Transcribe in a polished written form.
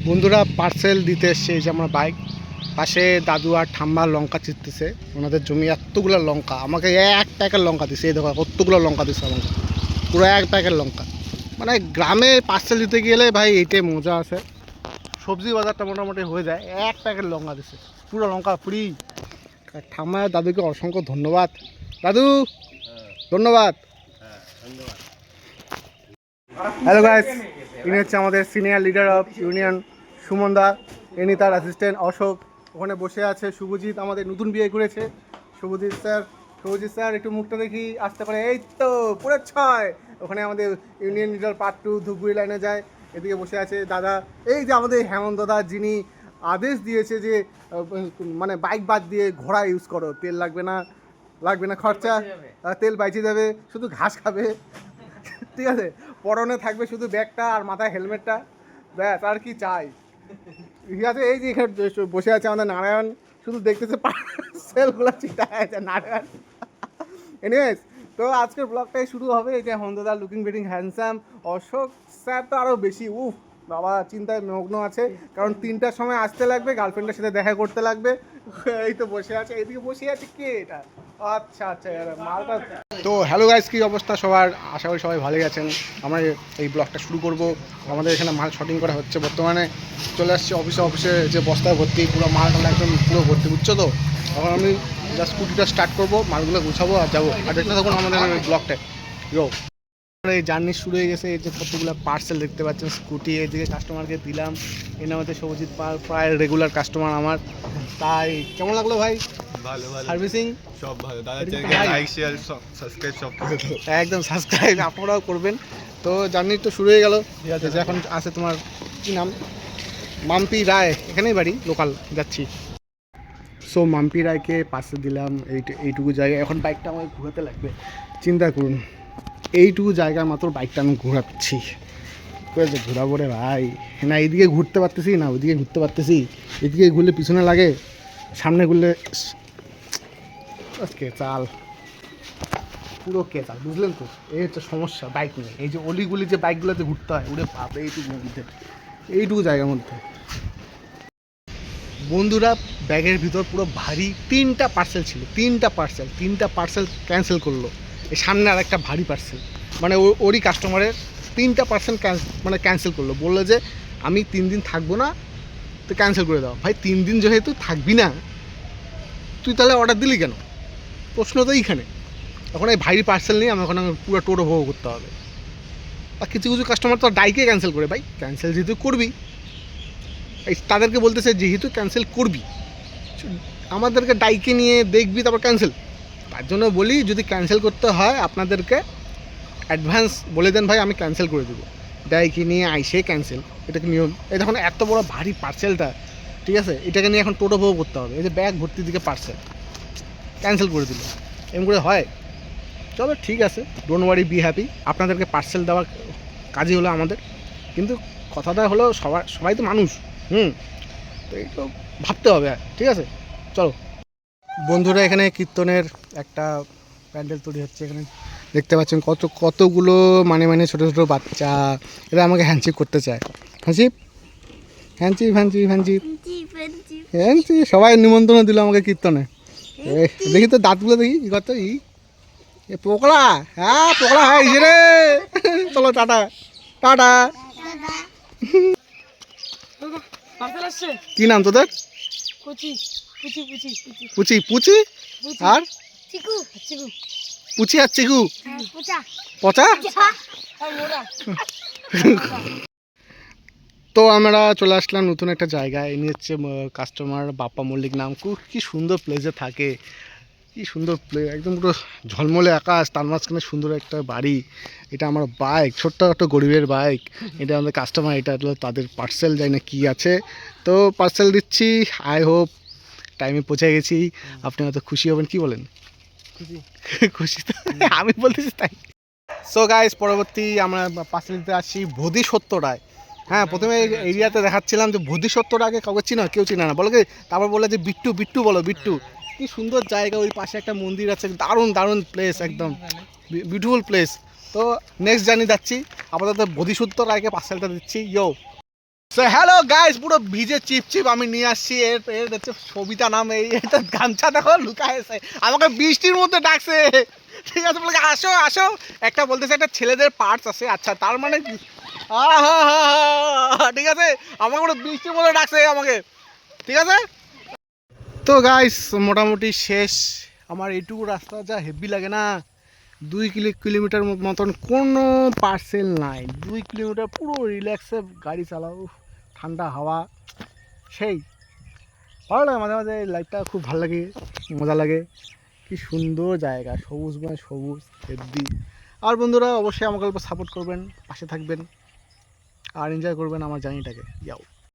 বন্ধুরা পার্সেল দিতে এসছে, এই যে আমার বাইক পাশে দাদু আর ঠাম্মা লঙ্কা চিরতেছে। ওনাদের জমি এতগুলো লঙ্কা, আমাকে এক প্যাকেট লঙ্কা দিছে। এই দেখো কতগুলো লঙ্কা দিচ্ছে আমাকে, পুরো এক প্যাকেট লঙ্কা। মানে গ্রামে পার্সেল দিতে গেলে ভাই এইটাই মজা আছে, সবজি বাজারটা মোটামুটি হয়ে যায়। এক প্যাকেট লঙ্কা দিচ্ছে, পুরো লঙ্কা ফ্রি। ঠাম্মা আর দাদুকে অসংখ্য ধন্যবাদ। দাদু ধন্যবাদ। হ্যালো গাইস, ইনি হচ্ছে আমাদের senior leader of union Suman da. ইনি তার অ্যাসিস্ট্যান্ট অশোক। ওখানে বসে আছে শুভজিৎ, আমাদের নতুন বিয়ে করেছে শুভজিৎ স্যার একটু মুখটা দেখি আসতে পারে। এই তো পুরো 6। ওখানে আমাদের ইউনিয়ন লিডার পার্ট 2 ধূপগুড়ি লাইনে যায়। এদিকে বসে আছে দাদা, এই যে আমাদের হেমন্ত দাদা, যিনি আদেশ দিয়েছে যে মানে বাইক বাদ দিয়ে ঘোড়া ইউজ করো, তেল লাগবে না খরচা, তেল বাইচে যাবে, শুধু ঘাস খাবে, ঠিক আছে। পরনে থাকবে শুধু ব্যাগটা আর মাথায় হেলমেটটা, ব্যাস আর কি চাই। ঠিক আছে, এই যে এখানে বসে আছে আমাদের নারায়ণ, শুধু দেখতেছে পার্সেলগুলো চিন্তা আছে নারায়ণ। এনিওয়েজ, তো আজকের ব্লগটাই শুরু হবে। এই যে হন্দদা looking very handsome, Ashok sir তো আরও বেশি, বাবা চিন্তায় মগ্ন আছে, কারণ 3টার সময় আসতে লাগবে, গার্লফ্রেন্ডের সাথে দেখা করতে লাগবে। এই তো বসে আছে, এদিকে বসে আছে কে এটা? আচ্ছা মালটা। তো হ্যালো গাইস, কী অবস্থা সবার? আশা করি সবাই ভালোই আছেন। আমরা এই ব্লগটা শুরু করব। আমাদের এখানে মাল শটিং করা হচ্ছে বর্তমানে। চলে আসছি অফিসে যে বস্তায় ভর্তি, পুরো মালটা একদম পুরো ভর্তি, বুঝছো তো। এখন আমি জাস্ট স্কুটিটা স্টার্ট করবো, মালগুলো গুছাবো আর যাবো। আর দেখতে থাকুন আমাদের ব্লগটা। এই জার্নি শুরু হয়ে গেছে। এই যে কতগুলো পার্সেল দেখতে পাচ্ছেন, স্কুটি এদিকে কাস্টমারকে দিলাম। এর নাম হচ্ছে শুভজিৎ পাল, প্রায় রেগুলার কাস্টমার আমার। তাই কেমন লাগলো ভাই? ভালো সার্ভিসিং সব ভালো। দাদা লাইক শেয়ার সাবস্ক্রাইব সব একদম সাবস্ক্রাইব আপনারাও করবেন। তো জার্নি তো শুরু হয়ে গেল। ঠিক আছে, এখন আছে তোমার কি নাম? মাম্পি রায়, এখানেই বাড়ি, লোকাল যাচ্ছি। সো মাম্পি রায়কে পার্সেল দিলাম এইটুকু জায়গায়। এখন বাইকটা আমাকে ঘোরাতে লাগবে, চিন্তা করুন। এইটুকু জায়গায় মাত্র বাইকটা আমি ঘোরাচ্ছি। যে ঘোরাবো রে ভাই, না এইদিকে ঘুরতে পারতেছি না ওইদিকে ঘুরতে পারতেছি। এদিকে ঘুরলে পিছনে লাগে, সামনে ঘুরলে কেচাল, পুরো কেচাল, বুঝলেন তো? এই হচ্ছে সমস্যা বাইক নিয়ে। এই যে অলিগুলি যে বাইকগুলোতে ঘুরতে হয়, ওরে বাপ, এইটুকু জায়গার মধ্যে। বন্ধুরা ব্যাগের ভিতর পুরো ভারী 3টা পার্সেল ছিল, 3টা পার্সেল ক্যান্সেল করলো। এই সামনে আর একটা ভারী পার্সেল, মানে ওরই কাস্টমারের 3টা পার্সেল ক্যান্সেল করলো। বললো যে আমি 3 দিন থাকবো না, তো ক্যান্সেল করে দাও। ভাই 3 দিন যেহেতু থাকবি না, তুই তাহলে অর্ডার দিলি কেন? প্রশ্ন তো এইখানে। এখন এই ভারী পার্সেল নিয়ে আমি এখন পুরো টোটো ভোগ করতে হবে। আর কিছু কাস্টমার তো ডাইকে ক্যান্সেল করে। ভাই ক্যান্সেল যেহেতু করবি, এই তাদেরকে বলতেছে যেহেতু ক্যান্সেল করবি, আমাদেরকে ডাইকে নিয়ে দেখবি তারপর ক্যান্সেল। তার জন্য বলি, যদি ক্যান্সেল করতে হয় আপনাদেরকে অ্যাডভান্স বলে দেন, ভাই আমি ক্যান্সেল করে দেবো। ডাইকে নিয়ে আইসে ক্যান্সেল, এটা কি নিয়ম? এই দেখুন এত বড় ভারী পার্সেলটা, ঠিক আছে, এটাকে নিয়ে এখন টোটো ভোগ করতে হবে। এই যে ব্যাগ ভর্তি দিকে পার্সেল ক্যান্সেল করে দিল, এমন করে হয়? চলো ঠিক আছে, ডোন্ট ওয়ারি, বি হ্যাপি। আপনাদেরকে পার্সেল দেওয়ার কাজই হলো আমাদের, কিন্তু কথাটা হলো সবাই তো মানুষ, তো এই তো ভাবতে হবে, ঠিক আছে। চলো বন্ধুরা, এখানে কীর্তনের একটা প্যান্ডেল তৈরি হচ্ছে। এখানে দেখতে পাচ্ছেন কতগুলো মানে ছোটো ছোটো বাচ্চা, এরা আমাকে হ্যান্ডশেক করতে চায়। হ্যান্ডশেক সবাই নিমন্ত্রণ দিল আমাকে কীর্তনে। দেখি তো দাঁতগুলো দেখি, কি করতো পোকলা, হ্যাঁ পোকলা হয় রে। চলো টাটা। কি নাম তোদের? পুচি আর পুচি আর চিকু, পচা। তো আমরা চলে আসলাম নতুন একটা জায়গায়। ইনি হচ্ছে কাস্টমার বাপ্পা মল্লিক নাম। কি সুন্দর প্লেসে থাকে, কি সুন্দর প্লেস, একদম পুরো ঝলমলে আকাশ, তার মাঝখানে সুন্দর একটা বাড়ি। এটা আমার বাইক, ছোট্ট একটা গরিবের বাইক। এটা আমাদের কাস্টমার, এটা হলো তাদের পার্সেল, যাই না কি আছে। তো পার্সেল দিচ্ছি, আই হোপ টাইমে পৌঁছে গেছি। আপনি হয়তো খুশি হবেন, কি বলেন? খুশি তো আমি বলতেছি তাই। সো গাইস, পরবর্তী আমরা পার্সেল দিতে আসছি বোধিসত্ত্বরায়। হ্যাঁ, প্রথমে এরিয়াতে দেখাচ্ছিলাম যে বোধিসত্ত্বরায়কে কাউকে চিনো? কেউ চিনে না, বলো কি? তারপর বলে যে বিট্টু বলো, বিট্টু। কি সুন্দর জায়গা, ওই পাশে একটা মন্দির আছে, দারুণ প্লেস, একদম বিউটিফুল প্লেস। তো নেক্সট জার্নি যাচ্ছি, আপাতত বোধিসত্ত্বরায়কে পার্সেলটা দিচ্ছি। ইয়ো। সো হ্যালো গাইস, পুরো ভিজে চিপচিপ আমি নিয়ে আসছি। এর এর হচ্ছে সবিতা নাম, এটা গামছা দেখো লুকায় আছে, আমাকে বৃষ্টির মধ্যে ডাকছে। ঠিক আছে, বলে আসো আসো, একটা বলতেছে একটা ছেলেদের পার্টস আছে। আচ্ছা, তার মানে ঠিক আছে, আমাকে পুরো বৃষ্টির মধ্যে ডাকছে আমাকে। ঠিক আছে, তো গাইস মোটামুটি শেষ। আমার এইটুকু রাস্তা যা হেভি লাগে না, 2 কিলোমিটার মতন কোনো পার্সেল নাই। 2 কিলোমিটার পুরো রিল্যাক্সে গাড়ি চালাও, ঠান্ডা হাওয়া, সেই ভালো লাগে। মাঝে মাঝে লাইফটা খুব ভালো লাগে, মজা লাগে। কি সুন্দর জায়গা, সবুজ মানে সবুজ হেভি। আর বন্ধুরা অবশ্যই আমাকে অল্প সাপোর্ট করবেন, পাশে থাকবেন আর এনজয় করবেন আমার জার্নিটাকে। যাও।